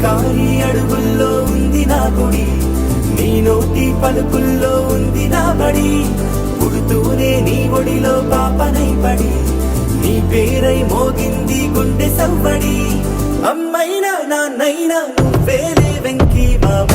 కారి అడుగుల్లో ఉంది నా గుడి, నీ నోటి పలుకుల్లో ఉంది నా బడి. పుడుతూనే నీ ఒడిలో పాపనై పడి, నీ పేరై మోగింది గుండె సవ్వడి. అమ్మైనా నాన్నైనా నువ్వేలే వెంకీ మామ.